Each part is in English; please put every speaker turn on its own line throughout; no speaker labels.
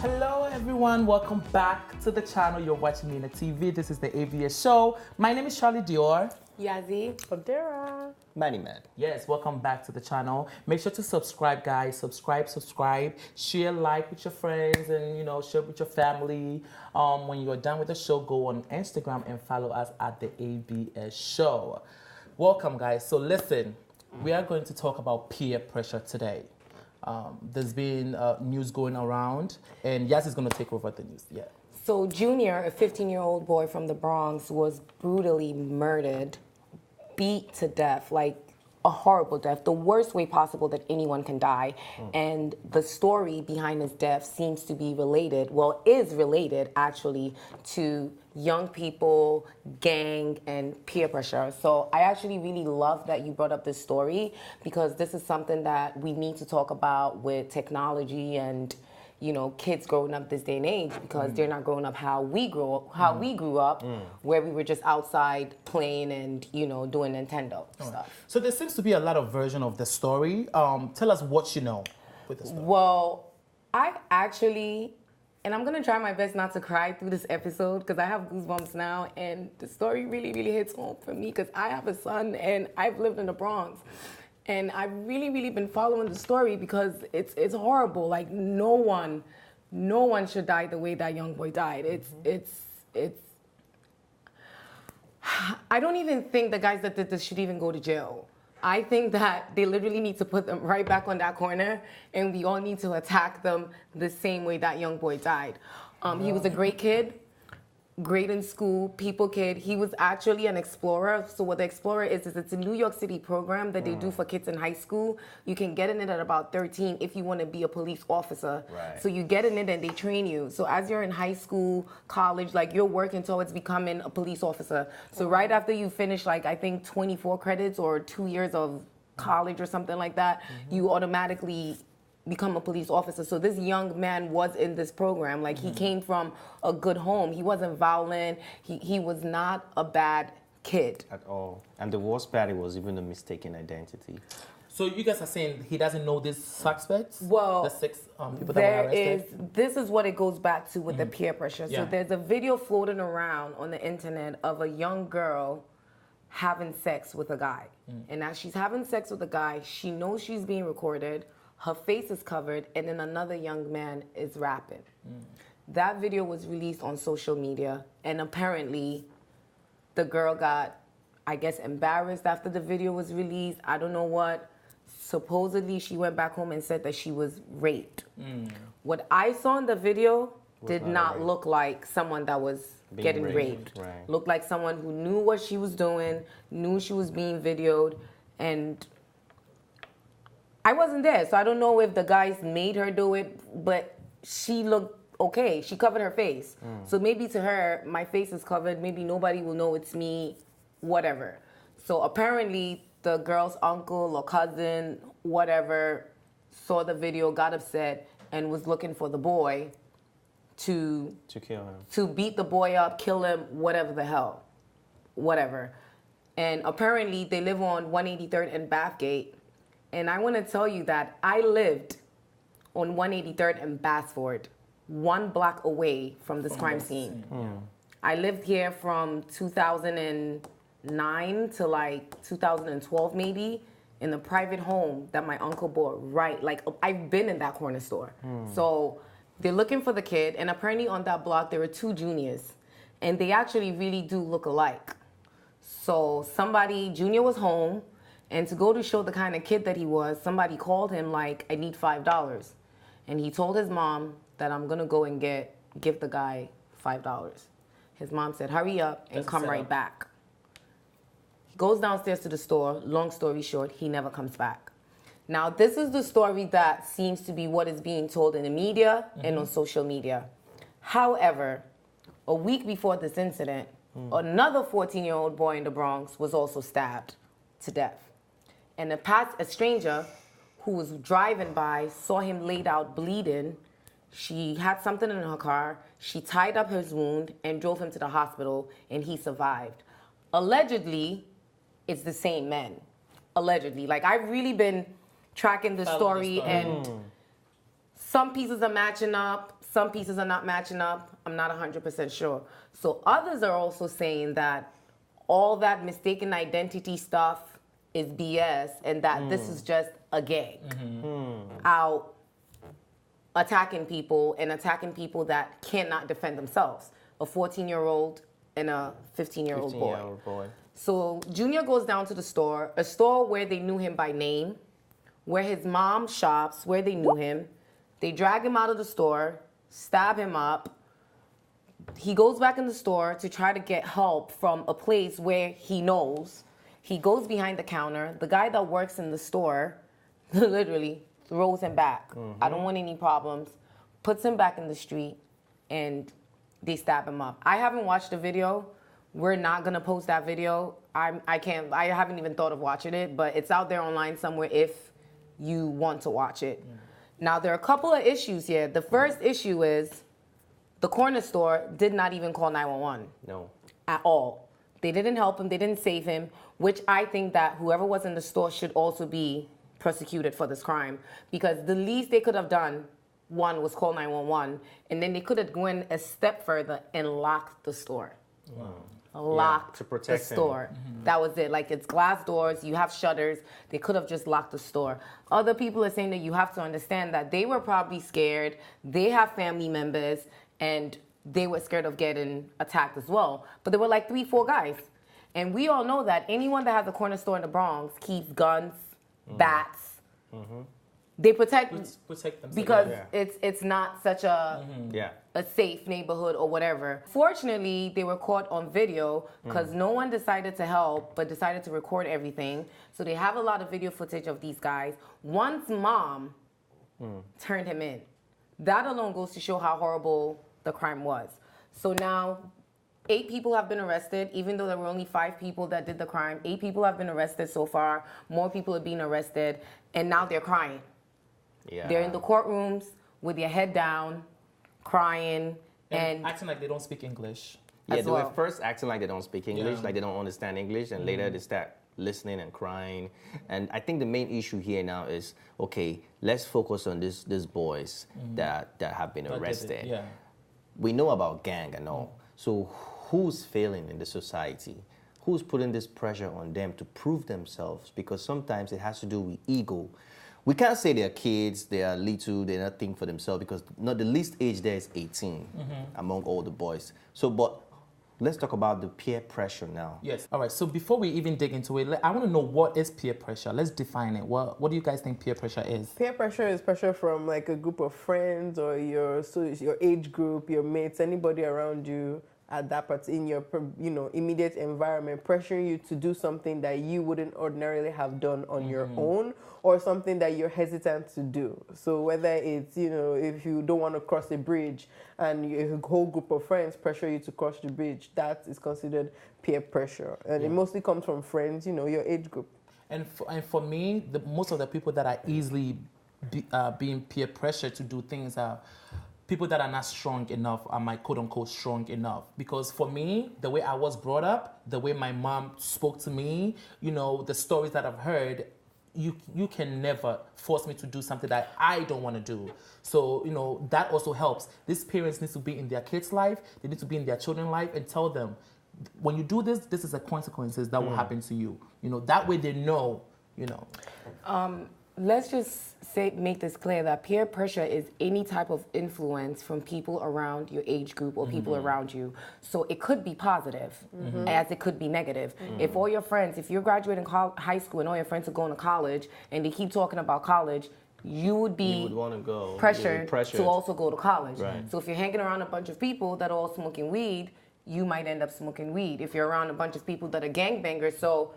Hello everyone, welcome back to the channel. You're watching Mina TV. This is the AVS show. My name is Charlie Dior.
Yazzie.
Odera.
Manny Man.
Yes, welcome back to the channel. Make sure to subscribe, guys. Subscribe. Share, like with your friends, and share with your family. When you're done with the show, go on Instagram and follow us at the AVS show. Welcome, guys. So listen, we are going to talk about peer pressure today. There's been news going around, and Yaz is going to take over the news. Yeah.
So Junior, a 15-year-old boy from the Bronx, was brutally murdered, beat to death, like a horrible death, the worst way possible that anyone can die. And the story behind his death seems to be related, well, is related actually to young people, gang, and peer pressure. So I actually really love that you brought up this story, because this is something that we need to talk about with technology and kids growing up this day and age, because they're not growing up how we grew up, where we were just outside playing and doing Nintendo stuff.
So there seems to be a lot of version of the story. Tell us what you know with the story.
Well, I actually, and I'm gonna try my best not to cry through this episode because I have goosebumps now, and the story really, really hits home for me because I have a son and I've lived in the Bronx. And I've really, really been following the story because it's horrible. Like no one should die the way that young boy died. It's. I don't even think the guys that did this should even go to jail. I think that they literally need to put them right back on that corner, and we all need to attack them the same way that young boy died. He was a great kid. Great in school, people kid. He was actually an explorer. So what the explorer is it's a New York City program that they do for kids in high school. You can get in it at about 13 if you want to be a police officer.
Right.
So you get in it and they train you. So as you're in high school, college, like you're working towards becoming a police officer. So right after you finish, like I think 24 credits or 2 years of college or something like that, you automatically become a police officer. So this young man was in this program. Like he came from a good home. He wasn't violent. He was not a bad kid.
At all. And the worst part, it was even a mistaken identity.
So you guys are saying he doesn't know these suspects?
Well,
the 6 people that were arrested?
This is what it goes back to with the peer pressure.
Yeah.
So there's a video floating around on the internet of a young girl having sex with a guy. And as she's having sex with a guy, she knows she's being recorded. Her face is covered, and then another young man is rapping. That video was released on social media, and apparently the girl got, I guess, embarrassed after the video was released. I don't know what. Supposedly, she went back home and said that she was raped. What I saw in the video did not look like someone that was getting raped.
Right.
Looked like someone who knew what she was doing, knew she was being videoed, and I wasn't there, so I don't know if the guys made her do it, but she looked okay. She covered her face. So maybe to her, my face is covered. Maybe nobody will know it's me, whatever. So apparently the girl's uncle or cousin, whatever, saw the video, got upset, and was looking for the boy to
kill him.
To beat the boy up, kill him, whatever the hell. Whatever. And apparently they live on 183rd and Bathgate. And I want to tell you that I lived on 183rd and Bassford, 1 block away from this crime scene. I lived here from 2009 to like 2012 maybe, in a private home that my uncle bought I've been in that corner store. So they're looking for the kid, and apparently on that block there were 2 juniors, and they actually really do look alike. So Junior was home, and to go to show the kind of kid that he was, somebody called him like, I need $5. And he told his mom that I'm gonna go and give the guy $5. His mom said, hurry up and come right back. He goes downstairs to the store. Long story short, he never comes back. Now, this is the story that seems to be what is being told in the media and on social media. However, a week before this incident, another 14-year-old boy in the Bronx was also stabbed to death. And a stranger who was driving by saw him laid out bleeding. She had something in her car. She tied up his wound and drove him to the hospital, and he survived. Allegedly, it's the same men. Allegedly. Like, I've really been tracking the story, and Some pieces are matching up, some pieces are not matching up. I'm not 100% sure. So others are also saying that all that mistaken identity stuff is BS and that this is just a gang out attacking people and attacking people that cannot defend themselves. A 14-year-old and a 15-year-old boy. So Junior goes down to the store, a store where they knew him by name, where his mom shops, where they knew him. They drag him out of the store, stab him up. He goes back in the store to try to get help from a place where he knows. He goes behind the counter. The guy that works in the store literally throws him back. I don't want any problems. Puts him back in the street, and they stab him up. I haven't watched the video. We're not gonna post that video. I haven't even thought of watching it, but it's out there online somewhere if you want to watch it. Now, there are a couple of issues here. The first issue is the corner store did not even call 911.
No.
At all. They didn't help him. They didn't save him, which I think that whoever was in the store should also be prosecuted for this crime, because the least they could have done, one, was call 911, and then they could have gone a step further and locked the store. Locked
to protect
the store. That was it. Like, it's glass doors, you have shutters. They could have just locked the store. Other people are saying that you have to understand that they were probably scared. They have family members, and they were scared of getting attacked as well. But there were like 3-4 guys. And we all know that anyone that has a corner store in the Bronx keeps guns, bats. They protect
themselves.
Because it's not such a a safe neighborhood or whatever. Fortunately, they were caught on video because no one decided to help but decided to record everything. So they have a lot of video footage of these guys. One's mom turned him in. That alone goes to show how horrible the crime was. So now 8 people have been arrested, even though there were only 5 people that did the crime. 8 people have been arrested so far. More people are being arrested, and now they're crying. They're in the courtrooms with their head down, crying, and
acting like they don't speak English.
Yeah, they were first acting like they don't speak English, like they don't understand English, and later they start listening and crying. And I think the main issue here now is, okay, let's focus on these boys that have been arrested. We know about gang and all. So who's failing in the society? Who's putting this pressure on them to prove themselves? Because sometimes it has to do with ego. We can't say they're kids, they are little, they're not thinking for themselves, because not the least age there is 18 among all the boys. So, but let's talk about the peer pressure now.
Yes. All right. So before we even dig into it, I want to know, what is peer pressure? Let's define it. What do you guys think peer pressure is?
Peer pressure is pressure from like a group of friends or your age group, your mates, anybody around you at that part in your immediate environment, pressuring you to do something that you wouldn't ordinarily have done on your own, or something that you're hesitant to do. So whether it's, if you don't want to cross a bridge and a whole group of friends pressure you to cross the bridge, that is considered peer pressure. And it mostly comes from friends, your age group.
And for me, most of the people that are easily being peer pressured to do things are people that are not strong enough, are my quote-unquote strong enough. Because for me, the way I was brought up, the way my mom spoke to me, the stories that I've heard, you can never force me to do something that I don't want to do. So, that also helps. These parents need to be in their kids' life, they need to be in their children's life, and tell them, when you do this, this is the consequences that will happen to you. That way they know,
Let's just make this clear that peer pressure is any type of influence from people around your age group or people around you. So it could be positive as it could be negative. If all your friends, if you're graduating high school and all your friends are going to college and they keep talking about college, you would want to go pressured to also go to college.
Right.
So if you're hanging around a bunch of people that are all smoking weed, you might end up smoking weed. If you're around a bunch of people that are gangbangers, so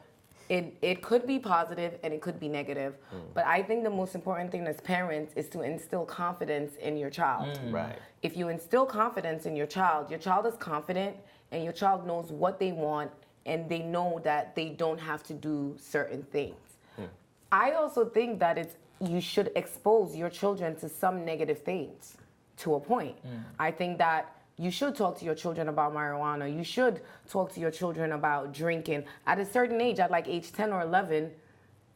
it could be positive and it could be negative. But I think the most important thing as parents is to instill confidence in your child.
Right.
If you instill confidence in your child is confident and your child knows what they want and they know that they don't have to do certain things. I also think that you should expose your children to some negative things to a point. I think that you should talk to your children about marijuana. You should talk to your children about drinking. At a certain age, at like age 10 or 11,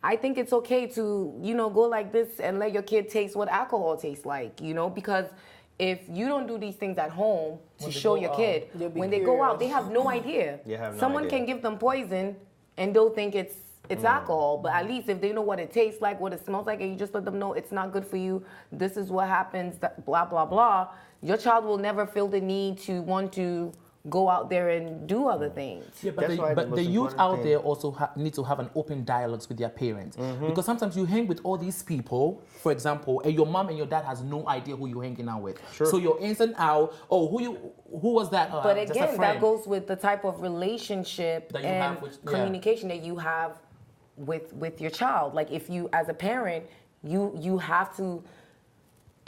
I think it's okay to, go like this and let your kid taste what alcohol tastes like, because if you don't do these things at home to show your kid, when they go out, they have no idea. Someone can give them poison and they'll think it's alcohol, but at least if they know what it tastes like, what it smells like, and you just let them know it's not good for you, this is what happens, blah, blah, blah, your child will never feel the need to want to go out there and do other things.
Yeah, but the youth out there also need to have an open dialogues with their parents. Because sometimes you hang with all these people, for example, and your mom and your dad has no idea who you're hanging out with. Sure. So you're in and out, who was that?
But again, that goes with the type of relationship
that you
and
have with,
communication that you have with your child. Like if you, as a parent, you have to.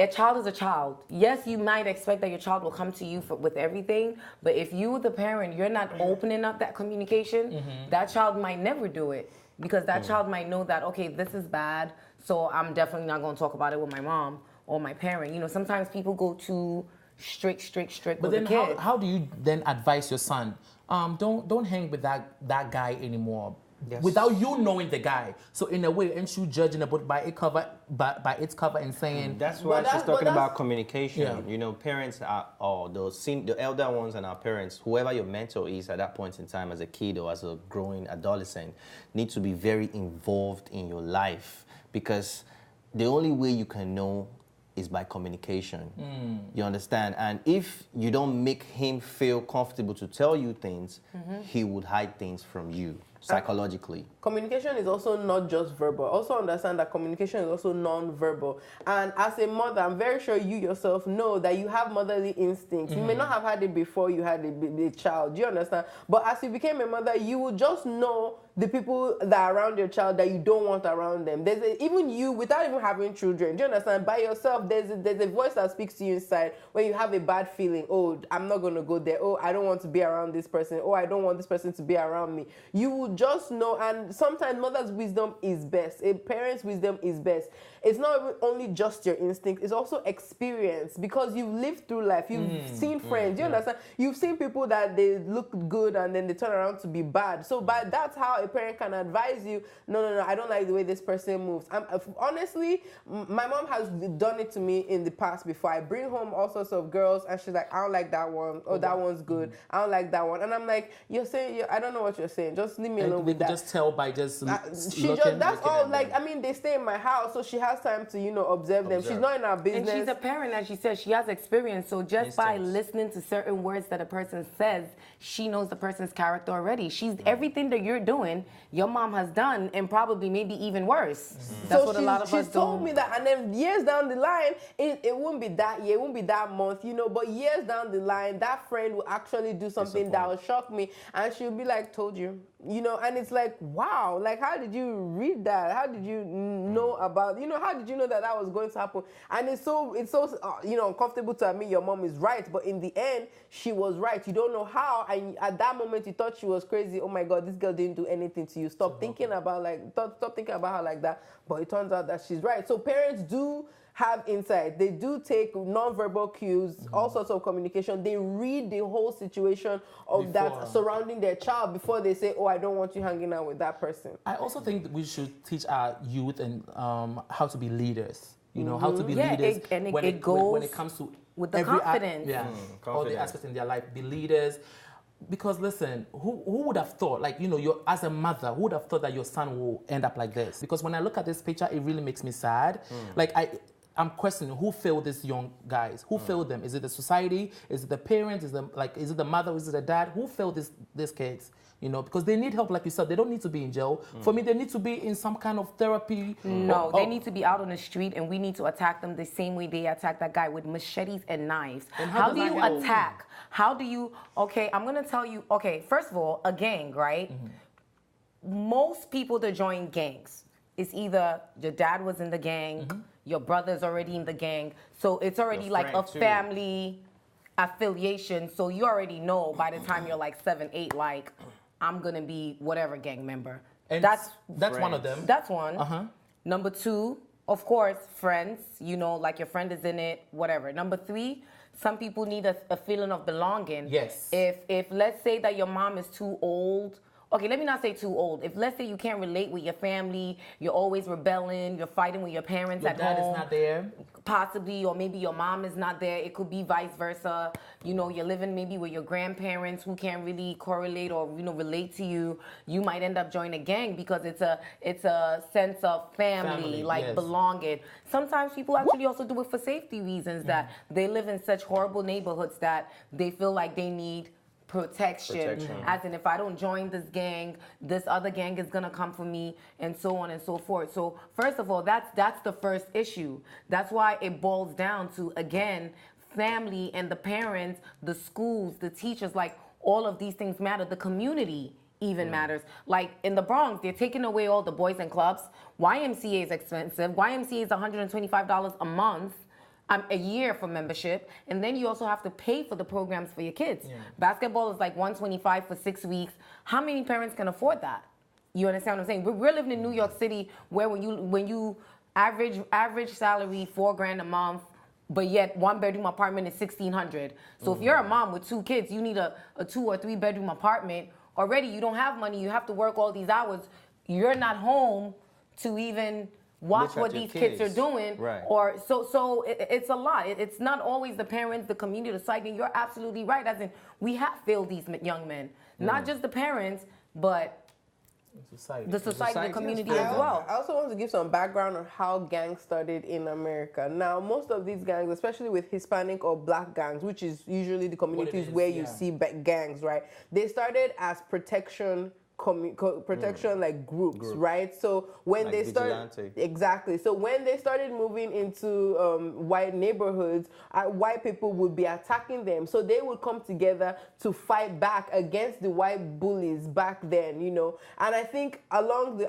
A child is a child. Yes, you might expect that your child will come to you with everything, but if you, the parent, you're not opening up that communication, that child might never do it because that child might know that, okay, this is bad, so I'm definitely not going to talk about it with my mom or my parent. Sometimes people go too strict
but
with
then
the kid.
how do you then advise your son? Don't hang with that guy anymore. Yes. Without you knowing the guy, so in a way, aren't you judging a book by its cover and saying?
That's why she's talking about communication. Yeah. Parents are, or the elder ones and our parents, whoever your mentor is at that point in time, as a kid or as a growing adolescent, need to be very involved in your life because the only way you can know is by communication. You understand? And if you don't make him feel comfortable to tell you things, he would hide things from you. Psychologically.
Communication is also not just verbal. Also understand that communication is also non-verbal. And as a mother, I'm very sure you yourself know that you have motherly instincts. You may not have had it before you had a child. Do you understand? But as you became a mother, you will just know the people that are around your child that you don't want around them. Even you, without even having children, do you understand? By yourself, there's a voice that speaks to you inside when you have a bad feeling. Oh, I'm not going to go there. Oh, I don't want to be around this person. Oh, I don't want this person to be around me. You will just know, and sometimes mother's wisdom is best. A parent's wisdom is best. It's not only just your instinct, it's also experience because you've lived through life. You've seen friends, you understand? You've seen people that they look good and then they turn around to be bad. So that's how a parent can advise you, no, I don't like the way this person moves. Honestly, my mom has done it to me in the past before. I bring home all sorts of girls and she's like, I don't like that one. Oh, that one's good. I don't like that one. And I'm like, you're saying, I don't know what you're saying. Just leave me alone with that.
Just tell by just
that's all. Like, I mean, they stay in my house, so she has time to, observe them. She's not in our business.
And she's a parent, as she says, she has experience. So just by listening to certain words that a person says, she knows the person's character already. She's everything that you're doing, your mom has done, and probably maybe even worse. That's what a lot of us do.
She's told me that, and then years down the line, it won't be that year, it won't be that month, but years down the line, that friend will actually do something that will shock me, and she'll be like, told you. And it's like, wow, like, how did you read that? How did you know about, how did you know that was going to happen? And it's so uncomfortable to admit your mom is right, but in the end, she was right. You don't know how, and at that moment, you thought she was crazy. Oh my God, this girl didn't do anything to you. Stop thinking about her like that. But it turns out that she's right. So parents do have insight. They do take non-verbal cues, all sorts of communication. They read the whole situation of that surrounding their child before they say, oh, I don't want you hanging out with that person.
I also think we should teach our youth and how to be leaders. How to be leaders when it comes to
with the confidence.
All the aspects in their life. Be leaders. Because listen, who would have thought, like, you're as a mother, who would have thought that your son will end up like this? Because when I look at this picture, it really makes me sad. Like, I'm questioning who failed these young guys. Who failed them? Is it the society? Is it the parents? Is it the mother? Is it the dad? Who failed these kids? Because they need help, like you said. They don't need to be in jail. For me, they need to be in some kind of therapy.
No, they need to be out on the street, and we need to attack them the same way they attack that guy with machetes and knives. And how do you attack? How do you? Okay, I'm gonna tell you. Okay, first of all, a gang, right? Most people that join gangs, it's either your dad was in the gang, your brother's already in the gang, so it's already like a family affiliation. So you already know by the time you're like 7, 8, like, I'm gonna be whatever gang member.
And that's one of them.
That's one. Number 2, of course, friends. Like your friend is in it, whatever. Number 3, some people need a feeling of belonging.
Yes.
If let's say that your mom is too old okay, let me not say too old. If let's say you can't relate with your family, you're always rebelling, you're fighting with your parents
Your
at
dad
home.
is not there.
Possibly, or maybe your mom is not there. It could be vice versa. You know, you're living maybe with your grandparents who can't really correlate or relate to you. You might end up joining a gang because it's a sense of family, like
yes.
belonging. Sometimes people actually also do it for safety reasons, that they live in such horrible neighborhoods that they feel like they need protection. As in, if I don't join this gang, this other gang is gonna come for me, and so on and so forth. So first of all, that's the first issue. That's why it boils down to, again, family and the parents, the schools, the teachers, like all of these things matter. The community even matters. Like in the Bronx, they're taking away all the boys and clubs. YMCA is expensive. YMCA is $125 a month. A year for membership, and then you also have to pay for the programs for your kids. Basketball is like $125 for 6 weeks. How many parents can afford that? You understand what I'm saying? We're living in New York City, where when you average salary $4,000 a month, but yet 1-bedroom apartment is $1,600. So if you're a mom with 2 kids, you need a 2 or 3 bedroom apartment. Already you don't have money. You have to work all these hours. You're not home to even watch what these kids are doing, or so it's a lot. It's not always the parents, the community, the society. You're absolutely right. As in, we have failed these young men, not just the parents, but the society, the community as well.
I also want to give some background on how gangs started in America. Now, most of these gangs, especially with Hispanic or black gangs, which is usually the communities where you see gangs, right? They started as protection like groups, right? So when they started, exactly. So when they started moving into white neighborhoods, white people would be attacking them. So they would come together to fight back against the white bullies back then, you know. And I think I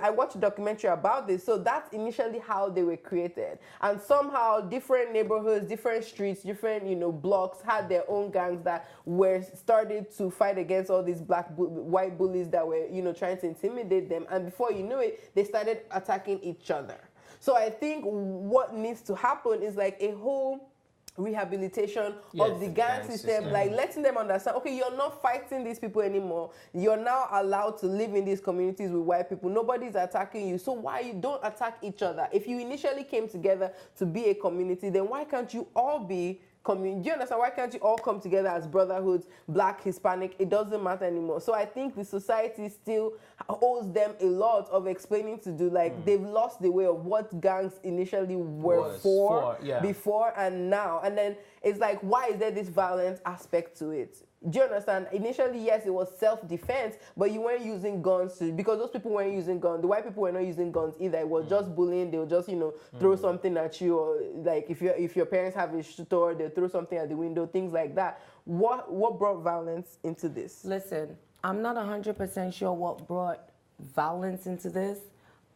watched a documentary about this. So that's initially how they were created. And somehow different neighborhoods, different streets, different, blocks had their own gangs that were started to fight against all these white bullies that were, trying to intimidate them. And before you knew it, they started attacking each other. So I think what needs to happen is like a whole rehabilitation of the gang system, like letting them understand, okay, you're not fighting these people anymore. You're now allowed to live in these communities with white people. Nobody's attacking you. So why you don't attack each other? If you initially came together to be a community, then why can't you all be community? Do you understand? Why can't you all come together as brotherhoods, black, Hispanic? It doesn't matter anymore. So I think the society still owes them a lot of explaining to do. Like they've lost the way of what gangs initially were for before and now. And then it's like, why is there this violent aspect to it? Do you understand? Initially, yes, it was self-defense, but you weren't using guns because those people weren't using guns. The white people were not using guns either. It was just bullying. They would just, throw something at you, or like if your parents have a store, they'll throw something at the window, things like that. What brought violence into this?
Listen, I'm not 100% sure what brought violence into this,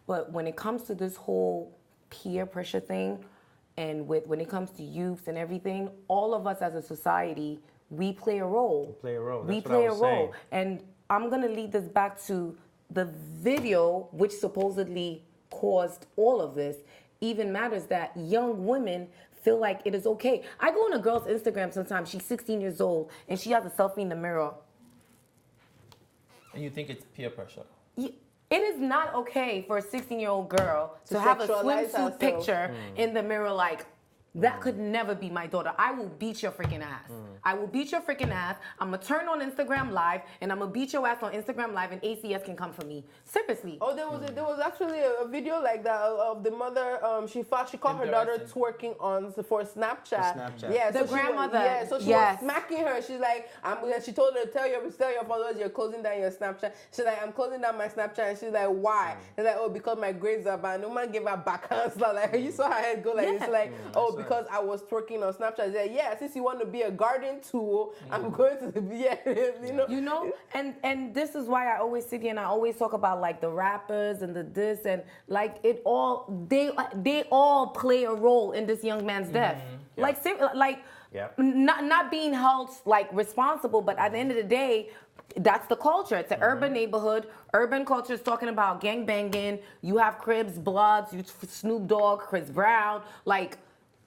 but when it comes to this whole peer pressure thing, and when it comes to youth and everything, all of us as a society, we play a role. We play a role. And I'm going to lead this back to the video, which supposedly caused all of this. Even matters that young women feel like it is okay. I go on a girl's Instagram sometimes. She's 16 years old, and she has a selfie in the mirror.
And you think it's peer pressure?
It is not okay for a 16-year-old girl to have a swimsuit picture in the mirror like, that could never be my daughter. I will beat your freaking ass. I will beat your freaking ass. I'm going to turn on Instagram Live, and I'm going to beat your ass on Instagram Live, and ACS can come for me. Seriously.
Oh, there was actually a video like that of the mother. She caught her daughter twerking for Snapchat. Yeah,
the grandmother.
So she was smacking her. She's like, she told her, tell your followers you're closing down your Snapchat. She's like, I'm closing down my Snapchat. And she's like, why? She's like, oh, because my grades are bad. No man gave her backhands. Like, you saw her head go like this. Like, oh, because I was twerking on Snapchat. Yeah, since you want to be a garden tool, I'm going to be,
and this is why I always sit here and I always talk about like the rappers and the this and like it all, they all play a role in this young man's death. Not being held like responsible, but at the end of the day, that's the culture. It's an urban neighborhood. Urban culture is talking about gang banging. You have Cribs, Bloods, Snoop Dogg, Chris Brown, like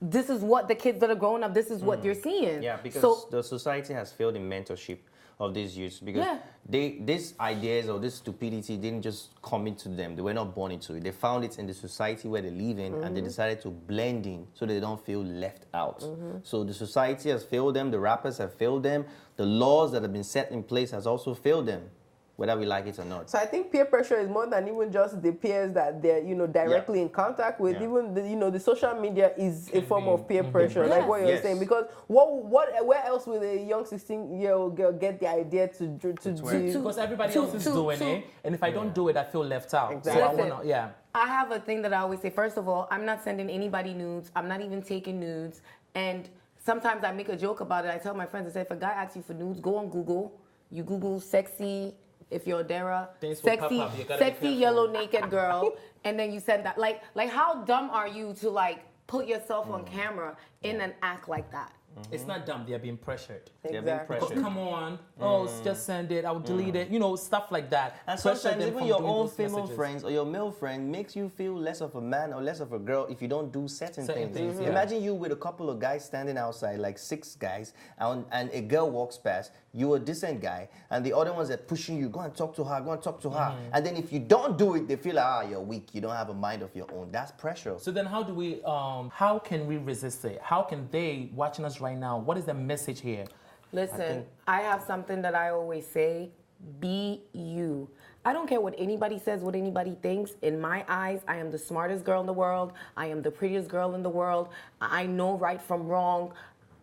this is what the kids that are growing up, this is what they're seeing.
Yeah, because
so,
the society has failed in mentorship of these youths, because
Yeah.
these ideas or this stupidity didn't just come into them. They were not born into it. They found it in the society where they live in, and they decided to blend in so they don't feel left out. So the society has failed them, the rappers have failed them, the laws that have been set in place has also failed them, whether we like it or not.
So I think peer pressure is more than even just the peers that they're, directly in contact with.
Yeah.
Even the social media is a form of peer pressure, like
Yes.
what you're
Yes.
saying. Because where else will a young 16-year-old girl get the idea to do?
Because everybody else is doing it, and if I don't do it, I feel left out.
Exactly.
So I
Listen.
wanna, yeah.
I have a thing that I always say. First of all, I'm not sending anybody nudes. I'm not even taking nudes. And sometimes I make a joke about it. I tell my friends, I say, if a guy asks you for nudes, go on Google. You Google sexy, if you're a Dara,
Things will pop
sexy,
up. You gotta be
sexy
careful.
yellow naked girl, and then you send that. Like how dumb are you to like put yourself on camera in an act like that?
It's not dumb. They're being pressured.
They're being
Exactly.
pressured.
Come on. Just send it. I'll delete it. Stuff like that.
And
Pressure
sometimes
them
even
from
your
doing
own
those
female
messages.
friends or your male friend makes you feel less of a man or less of a girl if you don't do certain
Certain
things.
things, yeah.
Imagine you with a couple of guys standing outside, like 6 guys, and a girl walks past, you're a decent guy, and the other ones are pushing you, go and talk to her, go and talk to her. And then if you don't do it, they feel like, you're weak, you don't have a mind of your own. That's pressure.
So then how do we, how can we resist it? How can they, watching us right now, what is the message here?
Listen, I have something that I always say, be you. I don't care what anybody says, what anybody thinks. In my eyes, I am the smartest girl in the world. I am the prettiest girl in the world. I know right from wrong.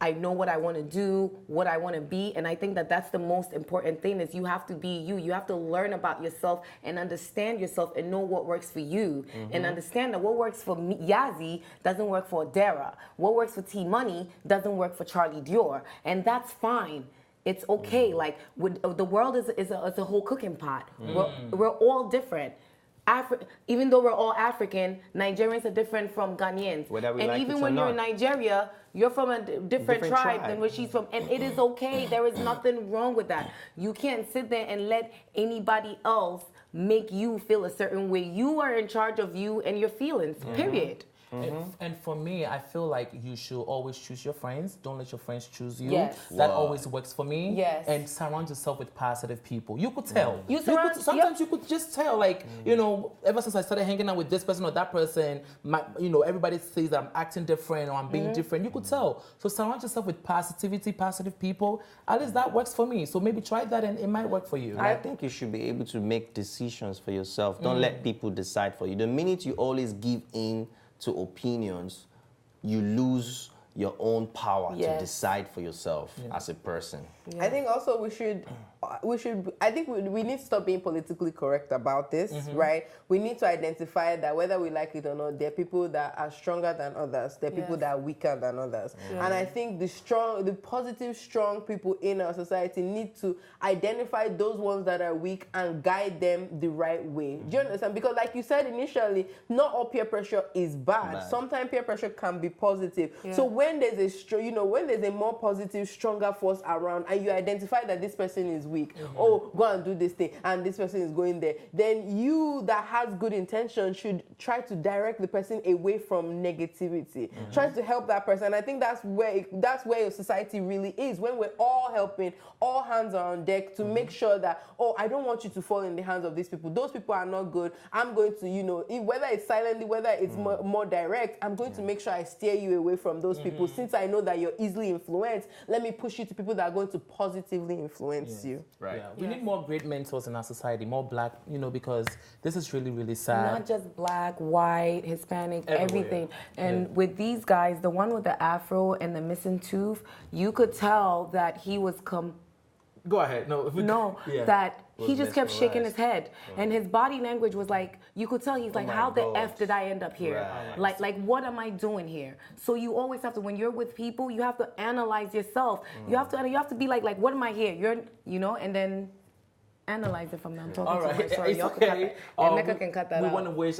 I know what I want to do, what I want to be, and I think that that's the most important thing is you have to be you. You have to learn about yourself and understand yourself and know what works for you and understand that what works for me, Yazzie doesn't work for Dara. What works for T Money doesn't work for Charlie Dior, and that's fine. It's okay. Like the world is a whole cooking pot. We're all different. Even though we're all African, Nigerians are different from Ghanaians.
Whether we
and
like
even
it or
when you're in
not.
Nigeria, you're from a different tribe than where she's from. And it is okay. There is nothing wrong with that. You can't sit there and let anybody else make you feel a certain way. You are in charge of you and your feelings, period.
And for me, I feel like you should always choose your friends. Don't let your friends choose you.
Yes.
That
Wow.
always works for me.
Yes.
And surround yourself with positive people. You could tell.
Sometimes
You could just tell, like, ever since I started hanging out with this person or that person, everybody says that I'm acting different or I'm being different. You could tell. So surround yourself with positivity, positive people. At least that works for me. So maybe try that and it might work for you.
And I think you should be able to make decisions for yourself. Don't let people decide for you. The minute you always give in to opinions, you lose your own power to
Yes.
decide for yourself as a person.
I think also we should I think we need to stop being politically correct about this, right? We need to identify that whether we like it or not, there are people that are stronger than others, there are people
Yes.
that are weaker than others. And I think the positive, strong people in our society need to identify those ones that are weak and guide them the right way. Do you understand? Because like you said initially, not all peer pressure is bad. Sometimes peer pressure can be positive.
Yeah.
So when there's when there's a more positive, stronger force around and you identify that this person is weak, oh, go and do this thing, and this person is going there, then you that has good intention should try to direct the person away from negativity. Try to help that person. I think that's where your society really is, when we're all helping, all hands are on deck to make sure that, oh, I don't want you to fall in the hands of these people. Those people are not good. I'm going to, whether it's silently, whether it's more direct, I'm going to make sure I steer you away from those people. Since I know that you're easily influenced, let me push you to people that are going to positively influence you.
Right.
Yeah, we need more great mentors in our society, more black, because this is really, really sad.
Not just black, white, Hispanic,
Everywhere.
everything. And with these guys, the one with the afro and the missing tooth, you could tell that he was
Go ahead.
that he
Was
just kept shaking his
mesmerized.
head. And his body language was like, you could tell he's like,
my
how the
God.
F did I end up here?
Right.
Like, what am I doing here? So you always have to, when you're with people, you have to analyze yourself. You have to be like, what am I here? And then analyze it from them. I'm talking
All
too
right,
much. Sorry,
it's
y'all can cut
okay.
that. Yeah, Mecca can cut that
we
out.
want to wish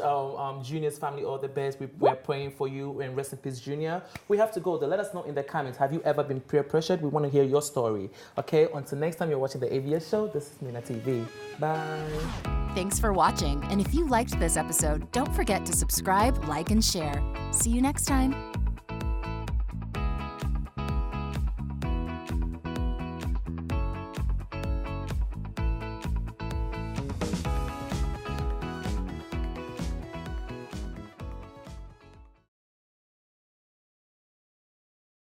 Junior's family all the best. We're praying for you, and rest in peace, Junior. We have to go though. Let us know in the comments. Have you ever been peer pressured? We want to hear your story. Okay. Until next time, you're watching the AVS show. This is Mina TV. Bye.
Thanks for watching. And if you liked this episode, don't forget to subscribe, like, and share. See you next time.